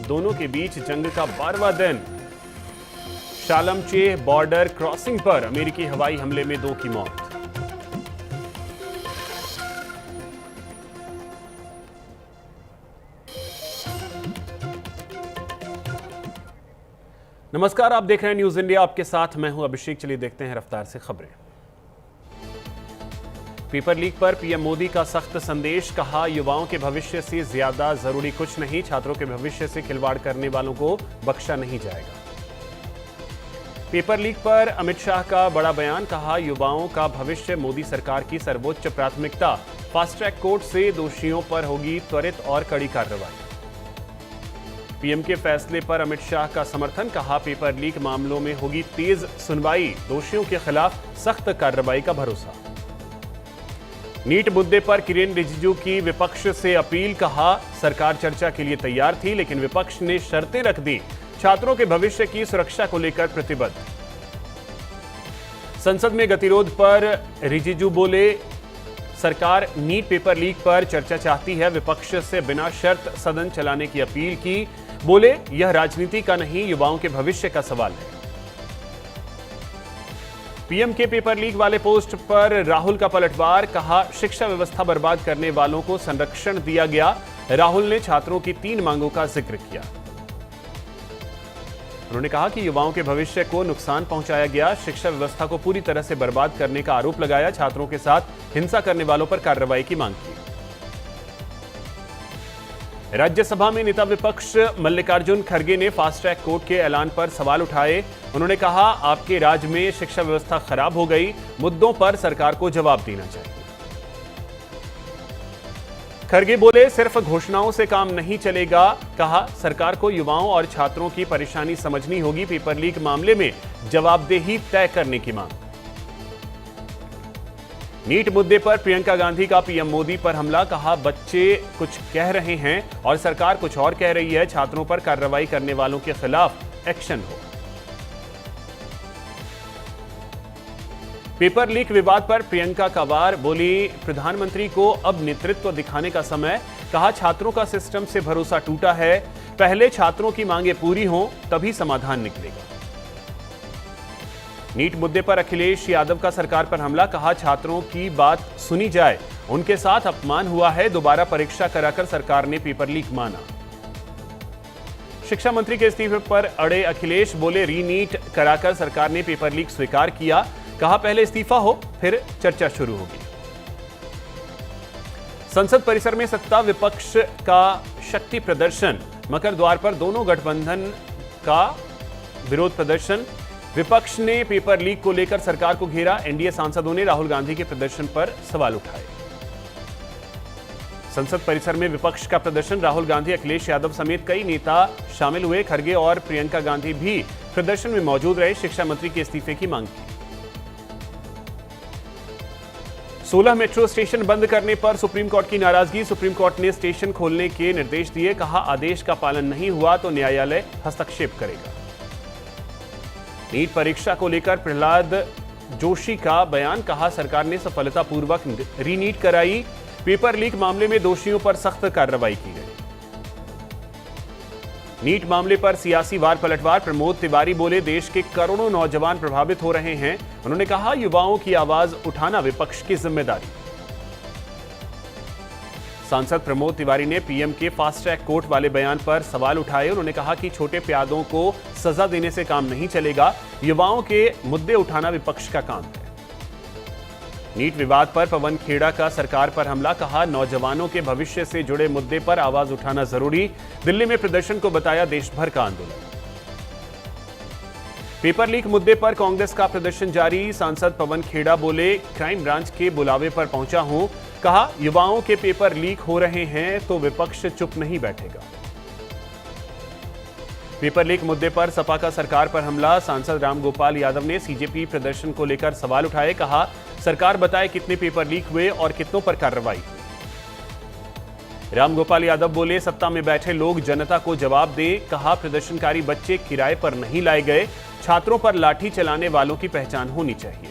दोनों के बीच जंग का 12वां दिन। शालमचेह बॉर्डर क्रॉसिंग पर अमेरिकी हवाई हमले में 2 की मौत। नमस्कार, आप देख रहे हैं न्यूज इंडिया। आपके साथ मैं हूं अभिषेक। चलिए देखते हैं रफ्तार से खबरें। पेपर लीक पर पीएम मोदी का सख्त संदेश। कहा, युवाओं के भविष्य से ज्यादा जरूरी कुछ नहीं। छात्रों के भविष्य से खिलवाड़ करने वालों को बख्शा नहीं जाएगा। पेपर लीक पर अमित शाह का बड़ा बयान। कहा, युवाओं का भविष्य मोदी सरकार की सर्वोच्च प्राथमिकता। फास्ट ट्रैक कोर्ट से दोषियों पर होगी त्वरित और कड़ी कार्रवाई। पीएम के फैसले पर अमित शाह का समर्थन। कहा, पेपर लीक मामलों में होगी तेज सुनवाई। दोषियों के खिलाफ सख्त कार्रवाई का भरोसा। नीट मुद्दे पर किरेन रिजिजू की विपक्ष से अपील। कहा, सरकार चर्चा के लिए तैयार थी, लेकिन विपक्ष ने शर्तें रख दी। छात्रों के भविष्य की सुरक्षा को लेकर प्रतिबद्ध। संसद में गतिरोध पर रिजिजू बोले, सरकार नीट पेपर लीक पर चर्चा चाहती है। विपक्ष से बिना शर्त सदन चलाने की अपील की। बोले, यह राजनीति का नहीं, युवाओं के भविष्य का सवाल है। पीएम के पेपर लीक वाले पोस्ट पर राहुल का पलटवार। कहा, शिक्षा व्यवस्था बर्बाद करने वालों को संरक्षण दिया गया। राहुल ने छात्रों की 3 मांगों का जिक्र किया। उन्होंने कहा कि युवाओं के भविष्य को नुकसान पहुंचाया गया। शिक्षा व्यवस्था को पूरी तरह से बर्बाद करने का आरोप लगाया। छात्रों के साथ हिंसा करने वालों पर कार्रवाई की मांग की। राज्यसभा में नेता विपक्ष मल्लिकार्जुन खड़गे ने फास्ट ट्रैक कोर्ट के ऐलान पर सवाल उठाए। उन्होंने कहा, आपके राज्य में शिक्षा व्यवस्था खराब हो गई। मुद्दों पर सरकार को जवाब देना चाहिए। खड़गे बोले, सिर्फ घोषणाओं से काम नहीं चलेगा। कहा, सरकार को युवाओं और छात्रों की परेशानी समझनी होगी। पेपर लीक मामले में जवाबदेही तय करने की मांग। नीट मुद्दे पर प्रियंका गांधी का पीएम मोदी पर हमला। कहा, बच्चे कुछ कह रहे हैं और सरकार कुछ और कह रही है। छात्रों पर कार्रवाई करने वालों के खिलाफ एक्शन हो। पेपर लीक विवाद पर प्रियंका का वार। बोली, प्रधानमंत्री को अब नेतृत्व दिखाने का समय। कहा, छात्रों का सिस्टम से भरोसा टूटा है। पहले छात्रों की मांगे पूरी हों, तभी समाधान निकलेगा। नीट मुद्दे पर अखिलेश यादव का सरकार पर हमला। कहा, छात्रों की बात सुनी जाए। उनके साथ अपमान हुआ है। दोबारा परीक्षा कराकर सरकार ने पेपर लीक माना। शिक्षा मंत्री के इस्तीफे पर अड़े अखिलेश। बोले, रीनीट कराकर सरकार ने पेपर लीक स्वीकार किया। कहा, पहले इस्तीफा हो, फिर चर्चा शुरू होगी। संसद परिसर में सत्ता विपक्ष का शक्ति प्रदर्शन। मकर द्वार पर दोनों गठबंधन का विरोध प्रदर्शन। विपक्ष ने पेपर लीक को लेकर सरकार को घेरा। एनडीए सांसदों ने राहुल गांधी के प्रदर्शन पर सवाल उठाए। संसद परिसर में विपक्ष का प्रदर्शन। राहुल गांधी, अखिलेश यादव समेत कई नेता शामिल हुए। खड़गे और प्रियंका गांधी भी प्रदर्शन में मौजूद रहे। शिक्षा मंत्री के इस्तीफे की मांग की। 16 मेट्रो स्टेशन बंद करने पर सुप्रीम कोर्ट की नाराजगी। सुप्रीम कोर्ट ने स्टेशन खोलने के निर्देश दिए। कहा, आदेश का पालन नहीं हुआ तो न्यायालय हस्तक्षेप करेगा। नीट परीक्षा को लेकर प्रहलाद जोशी का बयान। कहा, सरकार ने सफलतापूर्वक रीनीट कराई। पेपर लीक मामले में दोषियों पर सख्त कार्रवाई की गई। नीट मामले पर सियासी वार पलटवार। प्रमोद तिवारी बोले, देश के करोड़ों नौजवान प्रभावित हो रहे हैं। उन्होंने कहा, युवाओं की आवाज उठाना विपक्ष की जिम्मेदारी। सांसद प्रमोद तिवारी ने पीएम के फास्ट ट्रैक कोर्ट वाले बयान पर सवाल उठाए। उन्होंने कहा कि छोटे प्यादों को सजा देने से काम नहीं चलेगा। युवाओं के मुद्दे उठाना विपक्ष का काम है। नीट विवाद पर पवन खेड़ा का सरकार पर हमला। कहा, नौजवानों के भविष्य से जुड़े मुद्दे पर आवाज उठाना जरूरी। दिल्ली में प्रदर्शन को बताया देश भर का आंदोलन। पेपर लीक मुद्दे पर कांग्रेस का प्रदर्शन जारी। सांसद पवन खेड़ा बोले, क्राइम ब्रांच के बुलावे पर पहुंचा हूं। कहा, युवाओं के पेपर लीक हो रहे हैं तो विपक्ष चुप नहीं बैठेगा। पेपर लीक मुद्दे पर सपा का सरकार पर हमला। सांसद रामगोपाल यादव ने सीजेपी प्रदर्शन को लेकर सवाल उठाए। कहा, सरकार बताए कितने पेपर लीक हुए और कितनों पर कार्रवाई हुई। रामगोपाल यादव बोले, सत्ता में बैठे लोग जनता को जवाब दें। कहा, प्रदर्शनकारी बच्चे किराए पर नहीं लाए गए। छात्रों पर लाठी चलाने वालों की पहचान होनी चाहिए।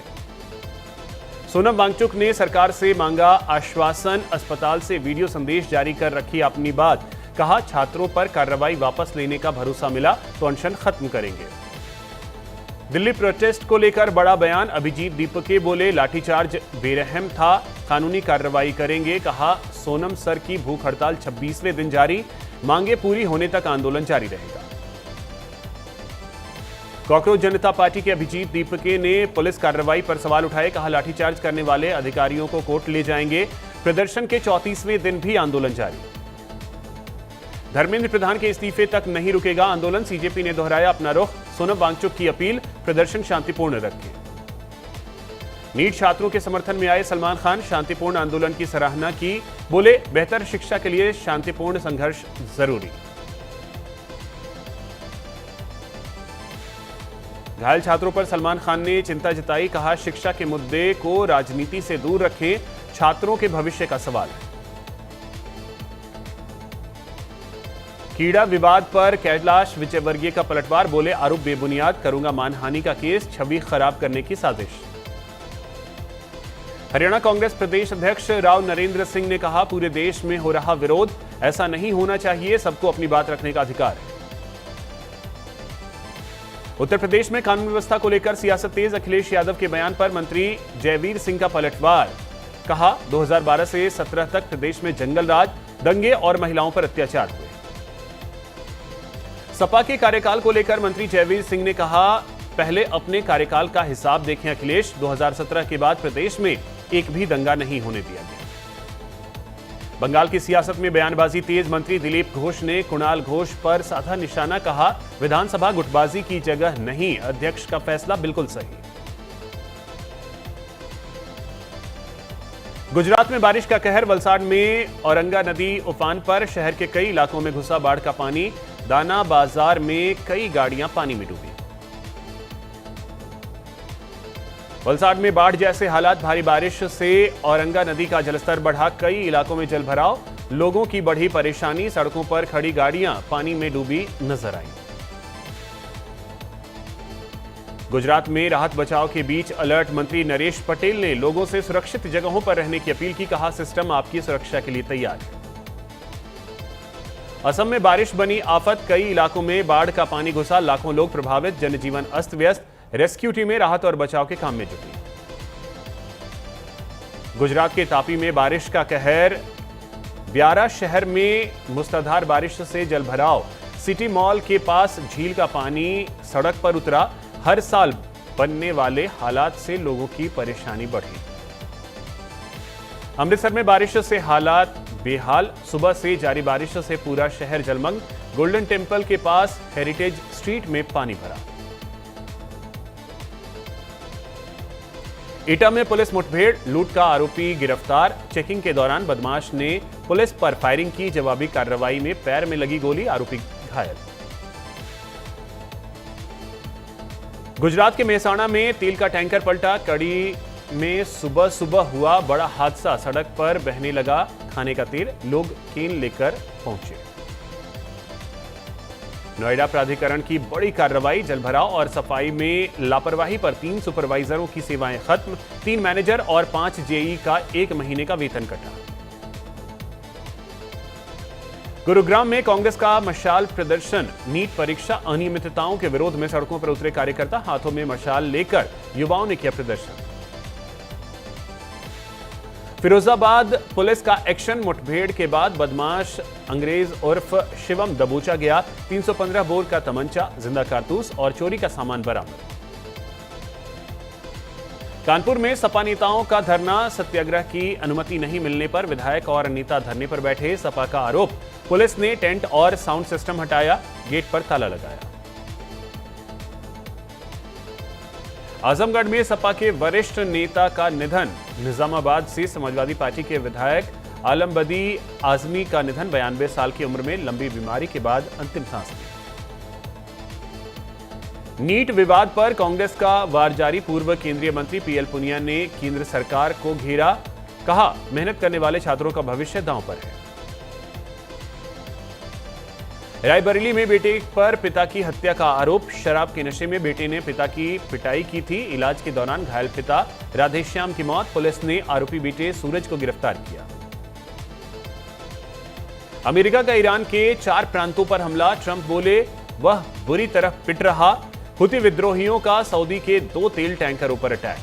सोनम वांगचुक ने सरकार से मांगा आश्वासन। अस्पताल से वीडियो संदेश जारी कर रखी अपनी बात। कहा, छात्रों पर कार्रवाई वापस लेने का भरोसा मिला तो अनशन खत्म करेंगे। दिल्ली प्रोटेस्ट को लेकर बड़ा बयान, अभिजीत दीपके बोले, लाठीचार्ज बेरहम था, कानूनी कार्रवाई करेंगे। कहा, सोनम सर की भूख हड़ताल 26वें दिन जारी, मांगे पूरी होने तक आंदोलन जारी रहेगा। कॉकरोच जनता पार्टी के अभिजीत दीपके ने पुलिस कार्रवाई पर सवाल उठाए। कहा, लाठीचार्ज करने वाले अधिकारियों को कोर्ट ले जाएंगे। प्रदर्शन के 34वें दिन भी आंदोलन जारी। धर्मेंद्र प्रधान के इस्तीफे तक नहीं रुकेगा आंदोलन, सीजेपी ने दोहराया अपना रुख। सोनम वांगचुक की अपील, प्रदर्शन शांतिपूर्ण रखें। नीट छात्रों के समर्थन में आए सलमान खान, शांतिपूर्ण आंदोलन की सराहना की। बोले, बेहतर शिक्षा के लिए शांतिपूर्ण संघर्ष जरूरी। घायल छात्रों पर सलमान खान ने चिंता जताई। कहा, शिक्षा के मुद्दे को राजनीति से दूर रखें, छात्रों के भविष्य का सवाल है। कीड़ा विवाद पर कैलाश विजयवर्गीय का पलटवार, बोले, आरोप बेबुनियाद, करूंगा मानहानि का केस, छवि खराब करने की साजिश। हरियाणा कांग्रेस प्रदेश अध्यक्ष राव नरेंद्र सिंह ने कहा, पूरे देश में हो रहा विरोध, ऐसा नहीं होना चाहिए, सबको अपनी बात रखने का अधिकार है। उत्तर प्रदेश में कानून व्यवस्था को लेकर सियासत तेज, अखिलेश यादव के बयान पर मंत्री जयवीर सिंह का पलटवार। कहा, 2012 से 17 तक प्रदेश में जंगल राज, दंगे और महिलाओं पर अत्याचार हुए। सपा के कार्यकाल को लेकर मंत्री जयवीर सिंह ने कहा, पहले अपने कार्यकाल का हिसाब देखें अखिलेश, 2017 के बाद प्रदेश में एक भी दंगा नहीं होने दिया गया। बंगाल की सियासत में बयानबाजी तेज, मंत्री दिलीप घोष ने कुणाल घोष पर साधा निशाना। कहा, विधानसभा गुटबाजी की जगह नहीं, अध्यक्ष का फैसला बिल्कुल सही। गुजरात में बारिश का कहर, वलसाड में औरंगा नदी उफान पर, शहर के कई इलाकों में घुसा बाढ़ का पानी, दाना बाजार में कई गाड़ियां पानी में डूबी। वलसाड में बाढ़ जैसे हालात, भारी बारिश से औरंगा नदी का जलस्तर बढ़ा, कई इलाकों में जलभराव, लोगों की बढ़ी परेशानी, सड़कों पर खड़ी गाड़ियां पानी में डूबी नजर आई। गुजरात में राहत बचाव के बीच अलर्ट, मंत्री नरेश पटेल ने लोगों से सुरक्षित जगहों पर रहने की अपील की। कहा, सिस्टम आपकी सुरक्षा के लिए तैयार है। असम में बारिश बनी आफत, कई इलाकों में बाढ़ का पानी घुसा, लाखों लोग प्रभावित, जनजीवन अस्त व्यस्त, रेस्क्यू टीमें राहत और बचाव के काम में जुटी। गुजरात के तापी में बारिश का कहर, ब्यारा शहर में मूसलाधार बारिश से जलभराव, सिटी मॉल के पास झील का पानी सड़क पर उतरा, हर साल बनने वाले हालात से लोगों की परेशानी बढ़ी। अमृतसर में बारिश से हालात बेहाल, सुबह से जारी बारिश से पूरा शहर जलमग्न, गोल्डन टेम्पल के पास हेरिटेज स्ट्रीट में पानी भरा। एटा में पुलिस मुठभेड़, लूट का आरोपी गिरफ्तार, चेकिंग के दौरान बदमाश ने पुलिस पर फायरिंग की, जवाबी कार्रवाई में पैर में लगी गोली, आरोपी घायल। गुजरात के मेहसाणा में तेल का टैंकर पलटा, कड़ी में सुबह सुबह हुआ बड़ा हादसा, सड़क पर बहने लगा खाने का तेल, लोग केन लेकर पहुंचे। नोएडा प्राधिकरण की बड़ी कार्रवाई, जलभराव और सफाई में लापरवाही पर 3 सुपरवाइजरों की सेवाएं खत्म, 3 मैनेजर और 5 जेई का 1 महीने का वेतन कटा। गुरुग्राम में कांग्रेस का मशाल प्रदर्शन, नीट परीक्षा अनियमितताओं के विरोध में सड़कों पर उतरे कार्यकर्ता, हाथों में मशाल लेकर युवाओं ने किया प्रदर्शन। फिरोजाबाद पुलिस का एक्शन, मुठभेड़ के बाद बदमाश अंग्रेज उर्फ शिवम दबोचा गया, 315 बोर का तमंचा, जिंदा कारतूस और चोरी का सामान बरामद। कानपुर में सपा नेताओं का धरना, सत्याग्रह की अनुमति नहीं मिलने पर विधायक और नेता धरने पर बैठे, सपा का आरोप, पुलिस ने टेंट और साउंड सिस्टम हटाया, गेट पर ताला लगाया। आजमगढ़ में सपा के वरिष्ठ नेता का निधन, निजामाबाद से समाजवादी पार्टी के विधायक आलमबदी आजमी का निधन, 92 साल की उम्र में लंबी बीमारी के बाद अंतिम सांस ली। नीट विवाद पर कांग्रेस का वार जारी, पूर्व केंद्रीय मंत्री पीएल पुनिया ने केंद्र सरकार को घेरा, कहा मेहनत करने वाले छात्रों का भविष्य दांव पर है। रायबरेली में बेटे पर पिता की हत्या का आरोप, शराब के नशे में बेटे ने पिता की पिटाई की थी, इलाज के दौरान घायल पिता राधेश्याम की मौत, पुलिस ने आरोपी बेटे सूरज को गिरफ्तार किया। अमेरिका का ईरान के 4 प्रांतों पर हमला, ट्रंप बोले वह बुरी तरह पिट रहा। हुती विद्रोहियों का सऊदी के 2 तेल टैंकरों पर अटैक।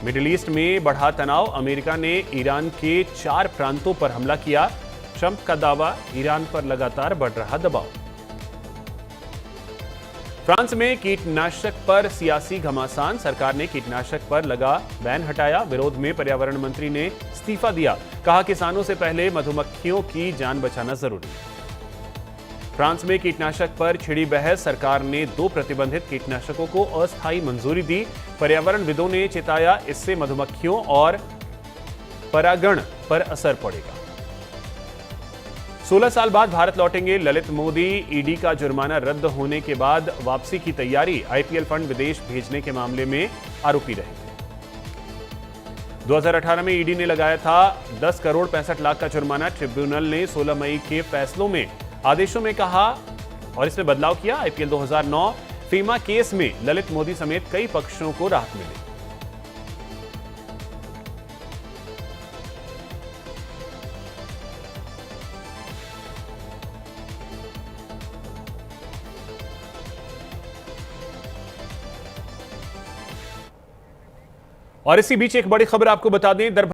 मिडिल ईस्ट में बढ़ा तनाव, अमेरिका ने ईरान के 4 प्रांतों पर हमला किया। ट्रंप का दावा, ईरान पर लगातार बढ़ रहा दबाव। फ्रांस में कीटनाशक पर सियासी घमासान, सरकार ने कीटनाशक पर लगा बैन हटाया। विरोध में पर्यावरण मंत्री ने इस्तीफा दिया, कहा किसानों से पहले मधुमक्खियों की जान बचाना जरूरी। फ्रांस में कीटनाशक पर छिड़ी बहस, सरकार ने 2 प्रतिबंधित कीटनाशकों को अस्थायी मंजूरी दी। पर्यावरणविदों ने चेताया, इससे मधुमक्खियों और परागण पर असर पड़ेगा। 16 साल बाद भारत लौटेंगे ललित मोदी, ईडी का जुर्माना रद्द होने के बाद वापसी की तैयारी। आईपीएल फंड विदेश भेजने के मामले में आरोपी रहे थे। 2018 में ईडी ने लगाया था 10 करोड़ 65 लाख का जुर्माना। ट्रिब्यूनल ने 16 मई के फैसलों में आदेशों में कहा और इसमें बदलाव किया। आईपीएल 2009 फीमा केस में ललित मोदी समेत कई पक्षों को राहत मिली। और इसी बीच एक बड़ी खबर आपको बता दें,